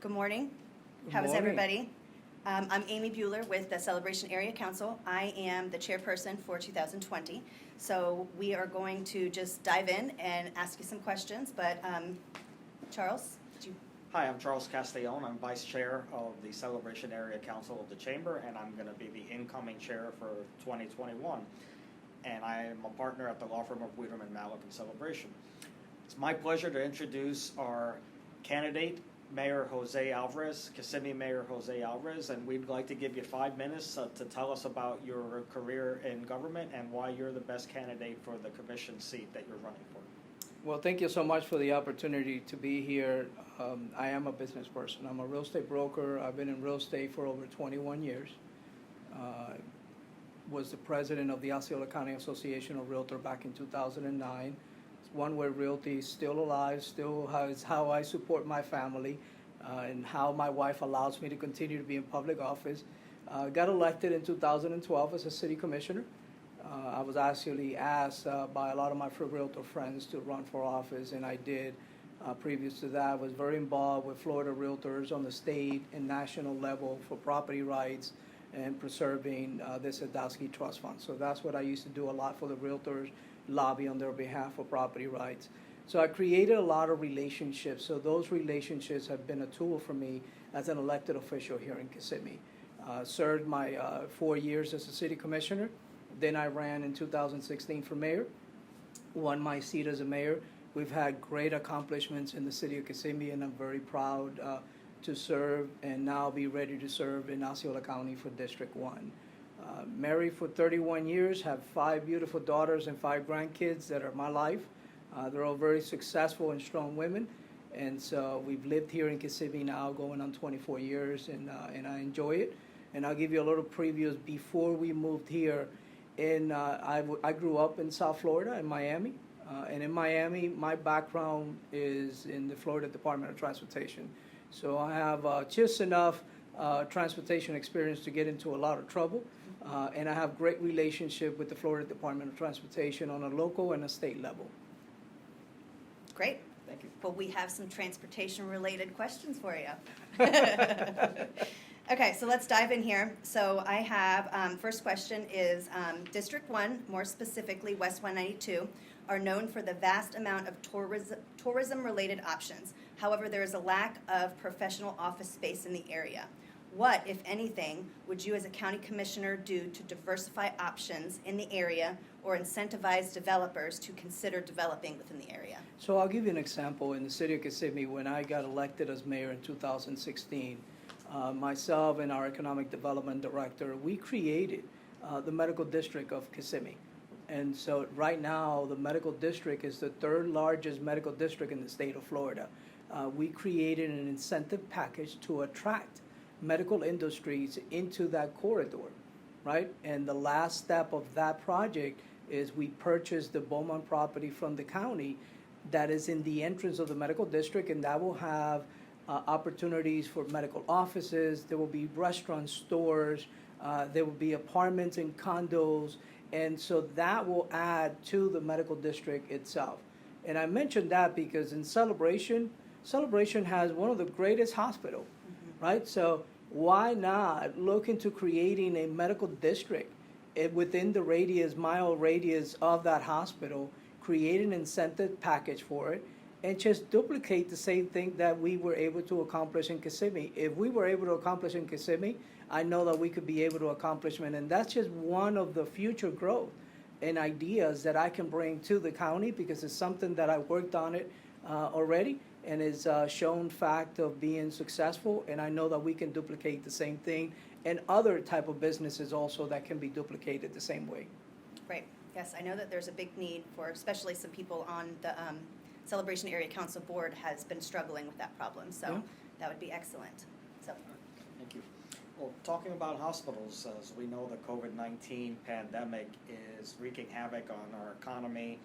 Good morning. Good How is morning. everybody? I'm Amy Bueller with the Celebration Area Council. I am the chairperson for 2020. So we are going to just dive in and ask you some questions. But Charles, did you? Hi, I'm Charles Castellone. I'm Vice Chair of the Celebration Area Council of the Chamber, and I'm going to be the incoming chair for 2021. And I am a partner at the law firm of Wiederman, Malik & Celebration. It's my pleasure to introduce our candidate, Mayor Jose Alvarez, Kissimmee Mayor Jose Alvarez, and we'd like to give you 5 minutes to tell us about your career in government and why you're the best candidate for the commission seat that you're running for. Well, thank you so much for the opportunity to be here. I am a business person. I'm a real estate broker. I've been in real estate for over 21 years. Was the president of the Osceola County Association of Realtor back in 2009. One Way Realty is still alive, still is how I support my family, and how my wife allows me to continue to be in public office. Got elected in 2012 as a city commissioner. I was actually asked by a lot of my realtor friends to run for office, and I did. Previous to that, I was very involved with Florida realtors on the state and national level for property rights and preserving the Sadowski Trust Fund. So that's what I used to do a lot for the realtors, lobby on their behalf for property rights. So I created a lot of relationships. So those relationships have been a tool for me as an elected official here in Kissimmee. Served my 4 years as a city commissioner. Then I ran in 2016 for mayor, won my seat as a mayor. We've had great accomplishments in the city of Kissimmee, and I'm very proud to serve and now be ready to serve in Osceola County for District 1. Married for 31 years, have 5 beautiful daughters and 5 grandkids that are my life. They're all very successful and strong women. And so we've lived here in Kissimmee now going on 24 years, and I enjoy it. And I'll give you a little previews. Before we moved here, I grew up in South Florida, in Miami. And in Miami, my background is in the Florida Department of Transportation. So I have just enough transportation experience to get into a lot of trouble. And I have great relationship with the Florida Department of Transportation on a local and a state level. Great. Thank you. Well, we have some transportation-related questions for you. Okay, so let's dive in here. So I have, first question is, District 1, more specifically West 192, are known for the vast amount of tourism-related options. However, there is a lack of professional office space in the area. What, if anything, would you as a county commissioner do to diversify options in the area or incentivize developers to consider developing within the area? So I'll give you an example. In the city of Kissimmee, when I got elected as mayor in 2016, myself and our economic development director, we created the medical district of Kissimmee. And so right now, the medical district is the 3rd largest medical district in the state of Florida. We created an incentive package to attract medical industries into that corridor, right? And the last step of that project is we purchased the Beaumont property from the county that is in the entrance of the medical district, and that will have opportunities for medical offices. There will be restaurants, stores, there will be apartments and condos, and so that will add to the medical district itself. And I mentioned that because in Celebration has one of the greatest hospitals, right? So why not look into creating a medical district within the mile radius of that hospital, create an incentive package for it, and just duplicate the same thing that we were able to accomplish in Kissimmee. If we were able to accomplish in Kissimmee, I know that we could be able to accomplish it, and that's just one of the future growth and ideas that I can bring to the county because it's something that I worked on it already and is shown fact of being successful, and I know that we can duplicate the same thing and other type of businesses also that can be duplicated the same way. Right. Yes, I know that there's a big need for, especially some people on the Celebration Area Council Board has been struggling with that problem, so yeah. That would be excellent. So, thank you. Well, talking about hospitals, as we know, the COVID-19 pandemic is wreaking havoc on our economy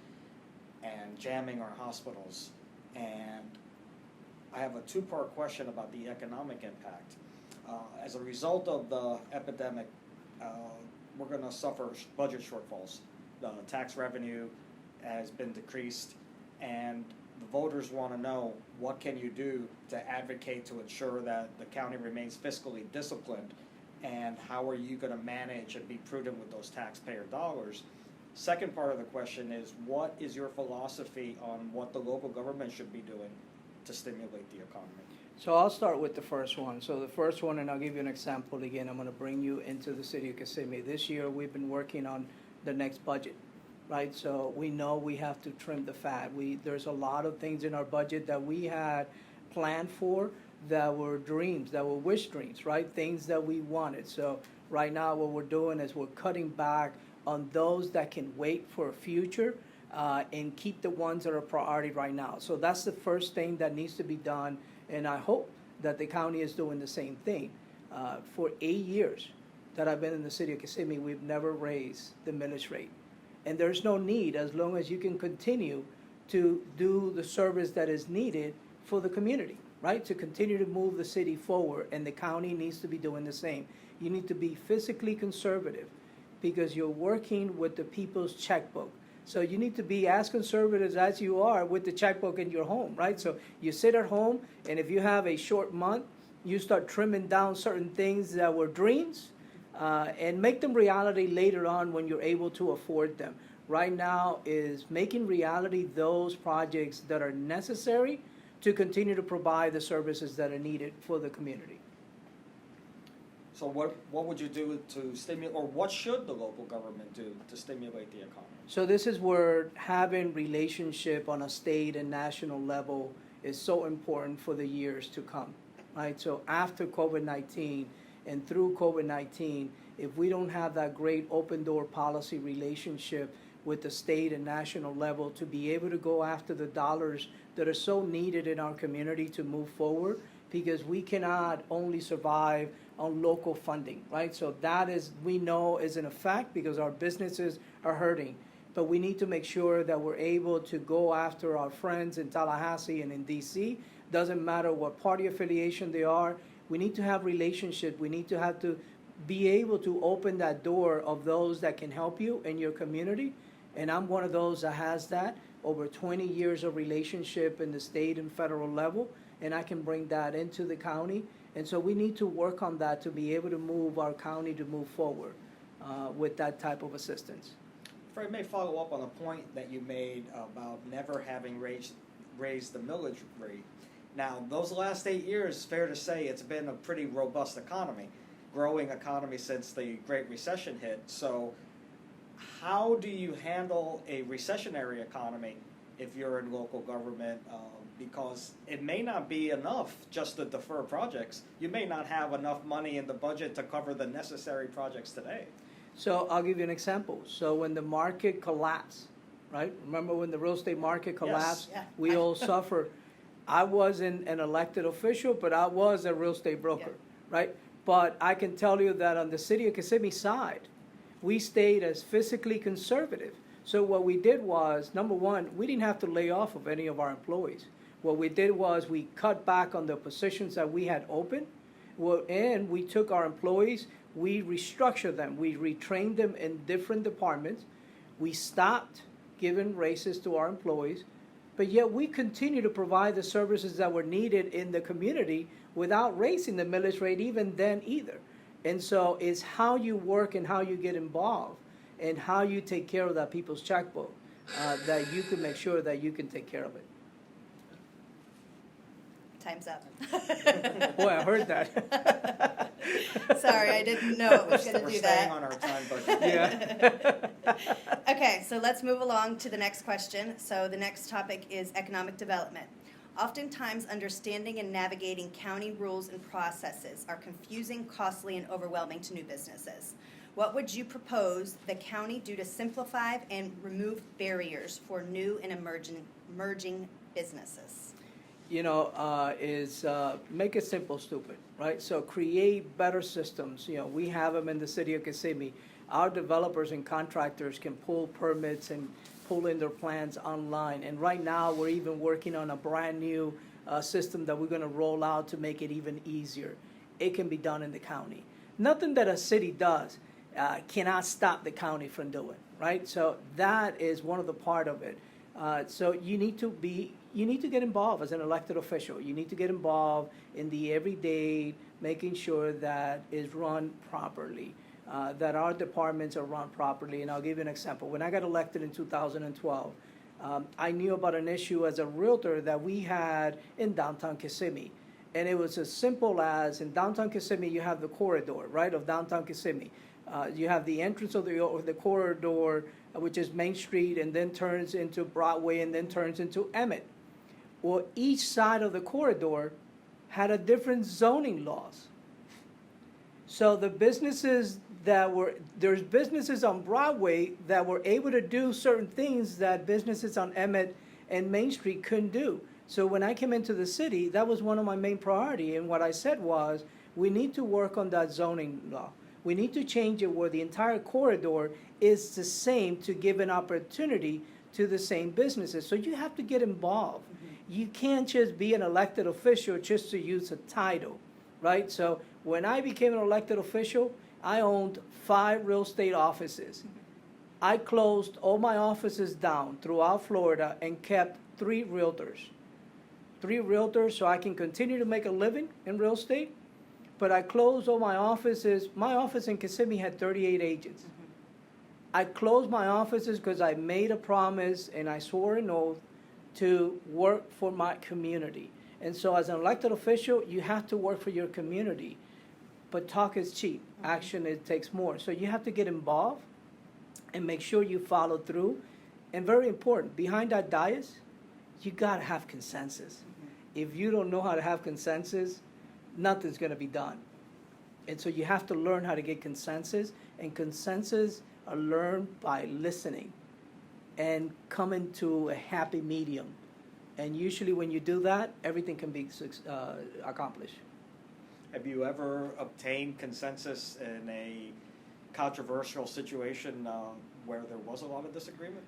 and jamming our hospitals. And I have a 2-part question about the economic impact. As a result of the epidemic, we're going to suffer budget shortfalls. The tax revenue has been decreased, and the voters want to know, what can you do to advocate to ensure that the county remains fiscally disciplined, and how are you going to manage and be prudent with those taxpayer dollars? Second part of the question is, what is your philosophy on what the local government should be doing to stimulate the economy? So I'll start with the first one. So the first one, and I'll give you an example again, I'm gonna bring you into the city of Kissimmee. This year, we've been working on the next budget, right? So we know we have to trim the fat. There's a lot of things in our budget that we had planned for that were dreams, that were wish dreams, right? Things that we wanted. So right now, what we're doing is we're cutting back on those that can wait for a future, and keep the ones that are priority right now. So that's the first thing that needs to be done, and I hope that the county is doing the same thing. For 8 years that I've been in the city of Kissimmee, we've never raised the millage rate. And there's no need, as long as you can continue to do the service that is needed for the community, right? To continue to move the city forward, and the county needs to be doing the same. You need to be fiscally conservative, because you're working with the people's checkbook. So you need to be as conservative as you are with the checkbook in your home, right? So you sit at home, and if you have a short month, you start trimming down certain things that were dreams, and make them reality later on when you're able to afford them. Right now is making reality those projects that are necessary to continue to provide the services that are needed for the community. So what would you do to stimulate, or what should the local government do to stimulate the economy? So this is where having relationship on a state and national level is so important for the years to come, right? So after COVID-19 and through COVID-19, if we don't have that great open door policy relationship with the state and national level to be able to go after the dollars that are so needed in our community to move forward, because we cannot only survive on local funding, right? So that is, we know, is an effect because our businesses are hurting. But we need to make sure that we're able to go after our friends in Tallahassee and in DC. Doesn't matter what party affiliation they are. We need to have relationship. We need to have to be able to open that door of those that can help you in your community. And I'm one of those that has that, over 20 years of relationship in the state and federal level, and I can bring that into the county. And so we need to work on that to be able to move our county to move forward with that type of assistance. If I may follow up on a point that you made about never having raised the millage rate. Now, those last 8 years, fair to say, it's been a pretty robust economy, growing economy since the Great Recession hit. So how do you handle a recessionary economy if you're in local government? Because it may not be enough just to defer projects. You may not have enough money in the budget to cover the necessary projects today. So I'll give you an example. So when the market collapsed, right? Remember when the real estate market collapsed? Yes. Yeah. We all suffered. I wasn't an elected official, but I was a real estate broker, right? But I can tell you that on the city of Kissimmee side, we stayed as fiscally conservative. So what we did was, number one, we didn't have to lay off of any of our employees. What we did was we cut back on the positions that we had open, and we took our employees, we restructured them, we retrained them in different departments, we stopped giving raises to our employees, but yet we continue to provide the services that were needed in the community without raising the millage rate even then either. And so it's how you work and how you get involved and how you take care of that people's checkbook that you can make sure that you can take care of it. Time's up. Boy, I heard that. Sorry, I didn't know it was going to We're do staying that. on our time budget. Yeah. Okay, so let's move along to the next question. So the next topic is economic development. Oftentimes, understanding and navigating county rules and processes are confusing, costly, and overwhelming to new businesses. What would you propose the county do to simplify and remove barriers for new and emerging businesses? You know, make it simple, stupid, right? So create better systems. You know, we have them in the city of Kissimmee. Our developers and contractors can pull permits and pull in their plans online. And right now, we're even working on a brand new system that we're going to roll out to make it even easier. It can be done in the county. Nothing that a city does cannot stop the county from doing, right? So that is one of the part of it. So you need to get involved as an elected official. You need to get involved in the everyday, making sure that is run properly, that our departments are run properly. And I'll give you an example. When I got elected in 2012, I knew about an issue as a realtor that we had in downtown Kissimmee. And it was as simple as in downtown Kissimmee, you have the corridor, right, of downtown Kissimmee. You have the entrance of the corridor, which is Main Street, and then turns into Broadway, and then turns into Emmett. Well, each side of the corridor had a different zoning laws. So the businesses there's businesses on Broadway that were able to do certain things that businesses on Emmett and Main Street couldn't do. So when I came into the city, that was one of my main priority. And what I said was, we need to work on that zoning law. We need to change it where the entire corridor is the same to give an opportunity to the same businesses. So you have to get involved. You can't just be an elected official just to use a title, right? So when I became an elected official, I owned 5 real estate offices. I closed all my offices down throughout Florida and kept 3 realtors. 3 realtors so I can continue to make a living in real estate. But I closed all my offices. My office in Kissimmee had 38 agents. I closed my offices because I made a promise and I swore an oath to work for my community. And so as an elected official, you have to work for your community. But talk is cheap. Action, it takes more. So you have to get involved and make sure you follow through. And very important, behind that dais, you got to have consensus. If you don't know how to have consensus, nothing's going to be done. And so you have to learn how to get consensus, and consensus are learned by listening and coming to a happy medium. And usually when you do that, everything can be accomplished. Have you ever obtained consensus in a controversial situation where there was a lot of disagreement?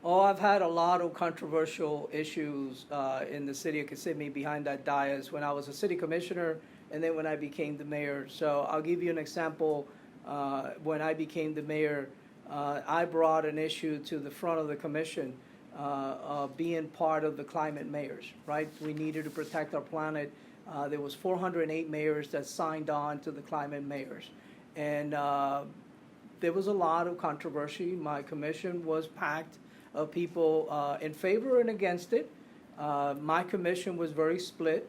Oh, I've had a lot of controversial issues in the city of Kissimmee behind that dais when I was a city commissioner and then when I became the mayor. So I'll give you an example. When I became the mayor, I brought an issue to the front of the commission of being part of the climate mayors, right? We needed to protect our planet. There was 408 mayors that signed on to the climate mayors. And there was a lot of controversy. My commission was packed of people in favor and against it. My commission was very split,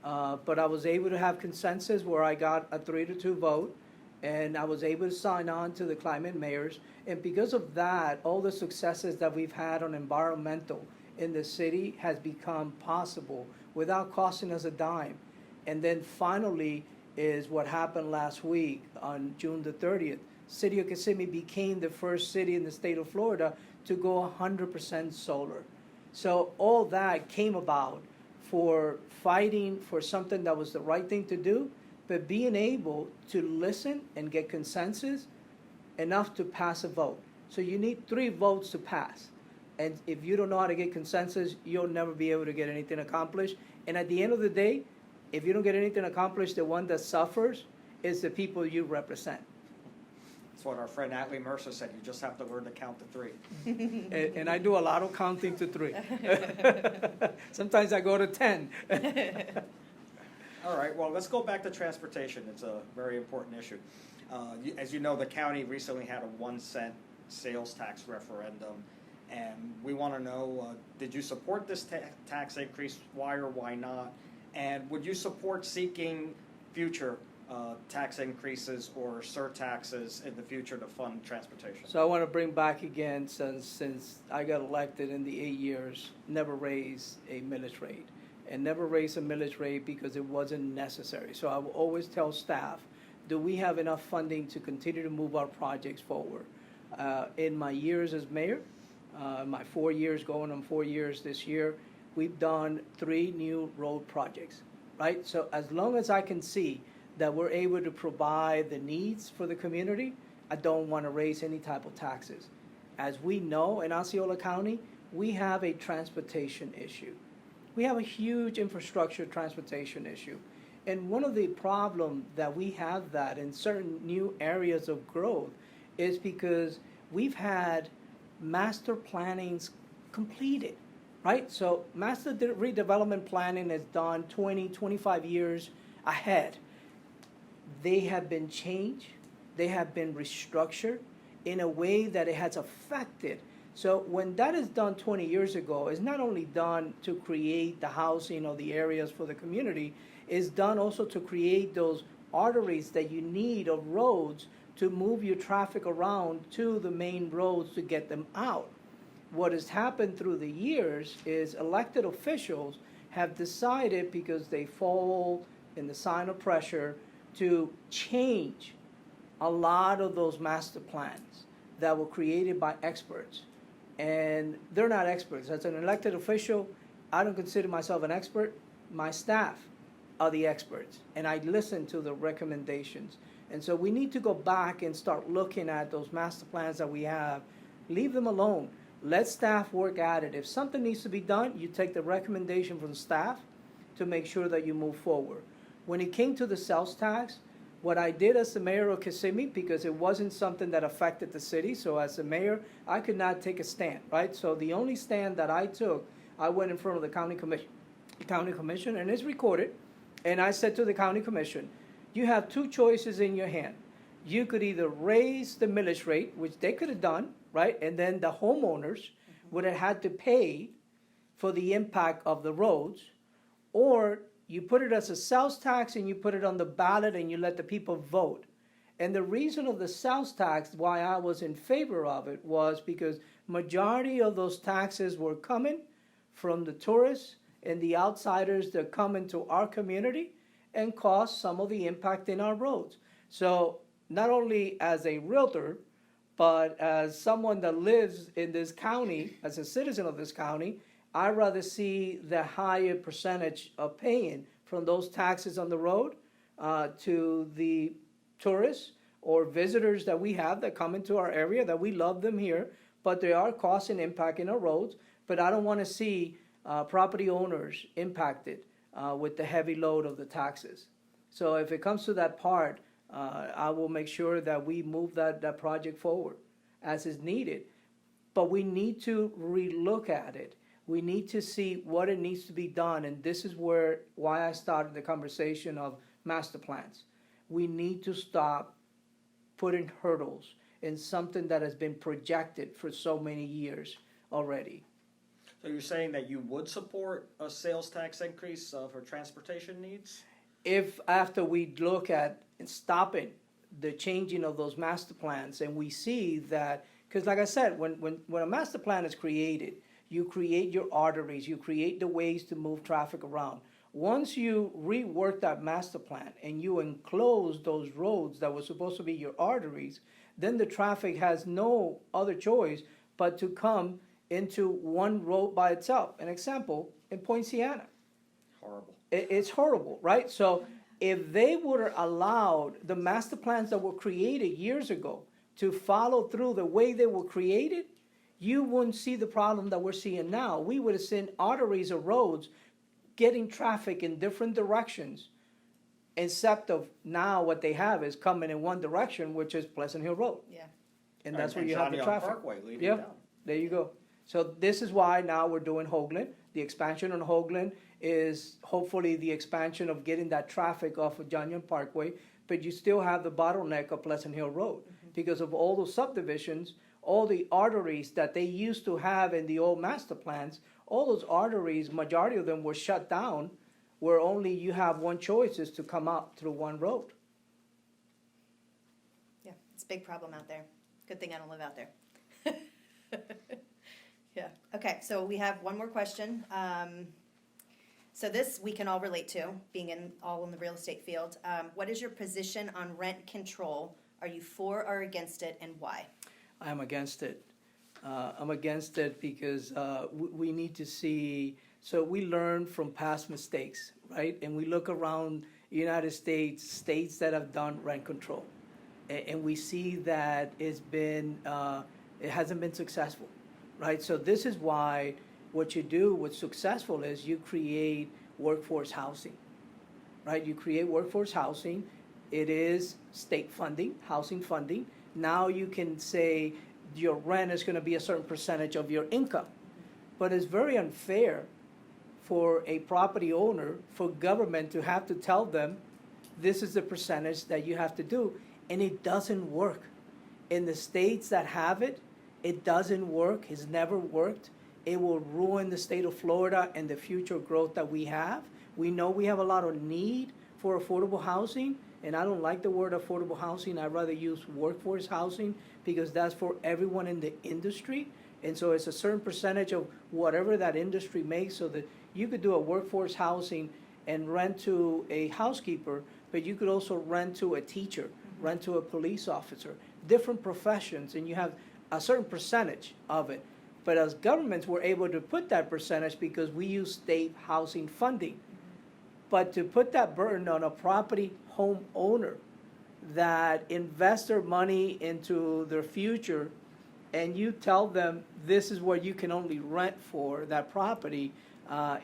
but I was able to have consensus where I got a 3-2 vote, and I was able to sign on to the climate mayors. And because of that, all the successes that we've had on environmental in the city has become possible without costing us a dime. And then finally is what happened last week on June the 30th. City of Kissimmee became the first city in the state of Florida to go 100% solar. So all that came about for fighting for something that was the right thing to do, but being able to listen and get consensus enough to pass a vote. So you need 3 votes to pass. And if you don't know how to get consensus, you'll never be able to get anything accomplished. And at the end of the day, if you don't get anything accomplished, the one that suffers is the people you represent. That's what our friend Atlee Mercer said. You just have to learn to count to 3. And I do a lot of counting to 3. Sometimes I go to 10. All right, well, let's go back to transportation. It's a very important issue. As you know, the county recently had a 1-cent sales tax referendum. And we want to know, did you support this tax increase? Why or why not? And would you support seeking future tax increases or surtaxes in the future to fund transportation? So I want to bring back again, since I got elected in the 8 years, never raised a millage rate. And never raised a millage rate because it wasn't necessary. So I will always tell staff, do we have enough funding to continue to move our projects forward? In my years as mayor, my 4 years, going on 4 years this year, we've done 3 new road projects, right? So as long as I can see that we're able to provide the needs for the community, I don't want to raise any type of taxes. As we know, in Osceola County, we have a transportation issue. We have a huge infrastructure transportation issue. And one of the problems that we have that in certain new areas of growth is because we've had master plannings completed, right? So redevelopment planning is done 20, 25 years ahead. They have been changed, they have been restructured in a way that it has affected. So when that is done 20 years ago, it's not only done to create the housing or the areas for the community, it's done also to create those arteries that you need of roads to move your traffic around to the main roads to get them out. What has happened through the years is elected officials have decided, because they fall in the sign of pressure, to change a lot of those master plans that were created by experts. And they're not experts. As an elected official, I don't consider myself an expert. My staff are the experts, and I listen to the recommendations. And so we need to go back and start looking at those master plans that we have. Leave them alone. Let staff work at it. If something needs to be done, you take the recommendation from staff to make sure that you move forward. When it came to the sales tax, what I did as the mayor of Kissimmee, because it wasn't something that affected the city, so as the mayor, I could not take a stand, right? So the only stand that I took, I went in front of the county commission, and it's recorded, and I said to the county commission, you have two choices in your hand. You could either raise the millage rate, which they could have done, right? And then the homeowners would have had to pay for the impact of the roads, or you put it as a sales tax and you put it on the ballot and you let the people vote. And the reason of the sales tax, why I was in favor of it, was because majority of those taxes were coming from the tourists and the outsiders that come into our community and cause some of the impact in our roads. So not only as a realtor, but as someone that lives in this county, as a citizen of this county, I'd rather see the higher percentage of paying from those taxes on the road to the tourists or visitors that we have that come into our area, that we love them here, but they are causing impact in our roads. But I don't want to see property owners impacted with the heavy load of the taxes. So if it comes to that part, I will make sure that we move that project forward as is needed. But we need to relook at it. We need to see what it needs to be done, and this is why I started the conversation of master plans. We need to stop putting hurdles in something that has been projected for so many years already. So you're saying that you would support a sales tax increase for transportation needs? If after we look at and stopping the changing of those master plans, and we see that, because like I said, when a master plan is created, you create your arteries, you create the ways to move traffic around. Once you rework that master plan and you enclose those roads that were supposed to be your arteries, then the traffic has no other choice but to come into one road by itself. An example, in Point Siena. Horrible. It's horrible, right? So if they would have allowed the master plans that were created years ago to follow through the way they were created, you wouldn't see the problem that we're seeing now. We would have seen arteries or roads getting traffic in different directions, except of now what they have is coming in one direction, which is Pleasant Hill Road. Yeah. And that's where you have the traffic. Parkway leading Yeah, down. there you go. So this is why now we're doing Hoagland. The expansion on Hoagland is hopefully the expansion of getting that traffic off of John Young Parkway, but you still have the bottleneck of Pleasant Hill Road because of all those subdivisions, all the arteries that they used to have in the old master plans. All those arteries, majority of them were shut down, where only you have one choice is to come out through one road. Yeah, it's a big problem out there. Good thing I don't live out there. Yeah. Okay, so we have one more question. So this we can all relate to, being all in the real estate field. What is your position on rent control? Are you for or against it, and why? I'm against it. I'm against it because we need to see, so we learn from past mistakes, right? And we look around the United States, states that have done rent control. And we see that it hasn't been successful, right? So this is why what you do, what's successful is you create workforce housing, right? You create workforce housing. It is state funding, housing funding. Now you can say your rent is going to be a certain percentage of your income. But it's very unfair for a property owner, for government to have to tell them, this is the percentage that you have to do, and it doesn't work. In the states that have it, it doesn't work, it's never worked. It will ruin the state of Florida and the future growth that we have. We know we have a lot of need for affordable housing, and I don't like the word affordable housing, I'd rather use workforce housing, because that's for everyone in the industry. And so it's a certain percentage of whatever that industry makes, so that you could do a workforce housing and rent to a housekeeper, but you could also rent to a teacher, rent to a police officer, different professions, and you have a certain percentage of it. But as governments, we're able to put that percentage because we use state housing funding. But to put that burden on a property homeowner that invests their money into their future, and you tell them this is what you can only rent for that property,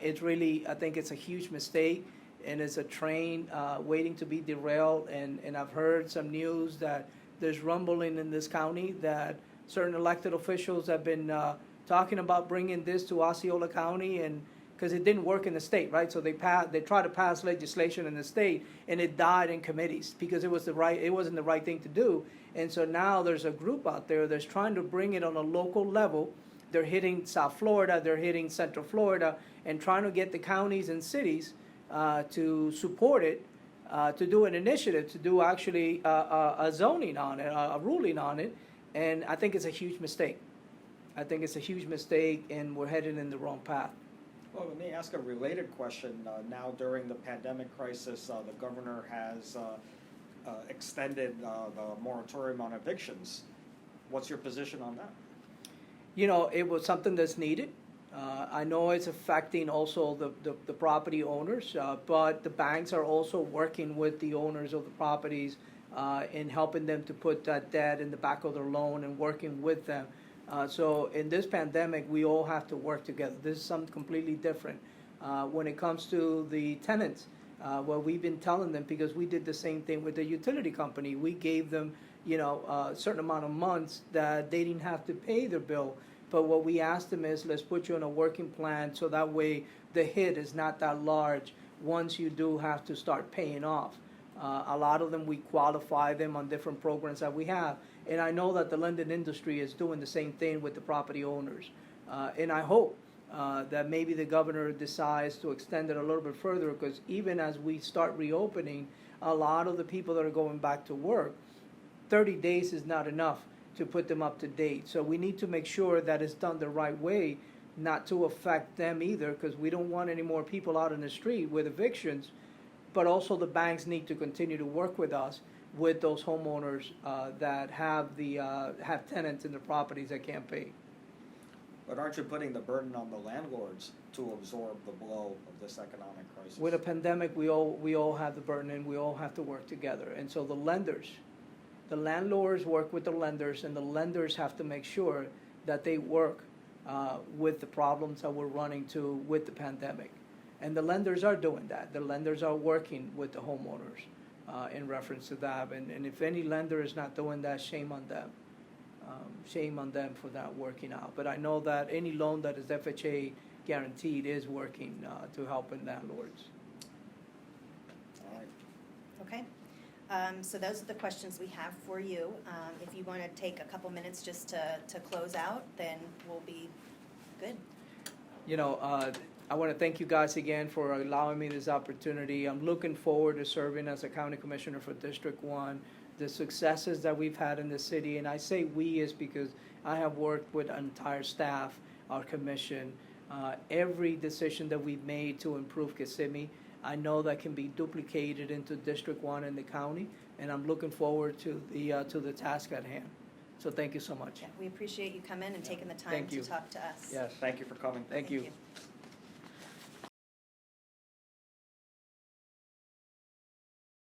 it's really, I think it's a huge mistake, and it's a train waiting to be derailed. And I've heard some news that there's rumbling in this county that certain elected officials have been talking about bringing this to Osceola County, and because it didn't work in the state, right? So they tried to pass legislation in the state, and it died in committees because it wasn't the right thing to do. And so now there's a group out there that's trying to bring it on a local level. They're hitting South Florida, they're hitting Central Florida, and trying to get the counties and cities to support it, to do an initiative, to do actually a zoning on it, a ruling on it. And I think it's a huge mistake. I think it's a huge mistake, and we're headed in the wrong path. Well, let me ask a related question. Now, during the pandemic crisis, the governor has extended the moratorium on evictions. What's your position on that? You know, it was something that's needed. I know it's affecting also the property owners, but the banks are also working with the owners of the properties in helping them to put that debt in the back of their loan and working with them. So in this pandemic, we all have to work together. This is something completely different. When it comes to the tenants, what we've been telling them, because we did the same thing with the utility company, we gave them, a certain amount of months that they didn't have to pay their bill. But what we asked them is, let's put you on a working plan so that way the hit is not that large once you do have to start paying off. A lot of them, we qualify them on different programs that we have. And I know that the lending industry is doing the same thing with the property owners. And I hope that maybe the governor decides to extend it a little bit further, because even as we start reopening, a lot of the people that are going back to work, 30 days is not enough to put them up to date. So we need to make sure that it's done the right way, not to affect them either, because we don't want any more people out in the street with evictions. But also the banks need to continue to work with us, with those homeowners that have tenants in their properties that can't pay. But aren't you putting the burden on the landlords to absorb the blow of this economic crisis? With a pandemic, we all have the burden, and we all have to work together. And so the landlords work with the lenders, and the lenders have to make sure that they work with the problems that we're running to with the pandemic. And the lenders are doing that. The lenders are working with the homeowners in reference to that. And if any lender is not doing that, shame on them. Shame on them for not working out. But I know that any loan that is FHA guaranteed is working to helping landlords. All right. Okay. So those are the questions we have for you. If you want to take a couple minutes just to close out, then we'll be good. I want to thank you guys again for allowing me this opportunity. I'm looking forward to serving as a county commissioner for District 1. The successes that we've had in the city, and I say we is because I have worked with an entire staff, our commission, every decision that we've made to improve Kissimmee, I know that can be duplicated into District 1 in the county, and I'm looking forward to the task at hand. So thank you so much. Yeah, we appreciate you coming and taking the time Thank to you. talk to us. Yes. Thank you for coming. Thank you.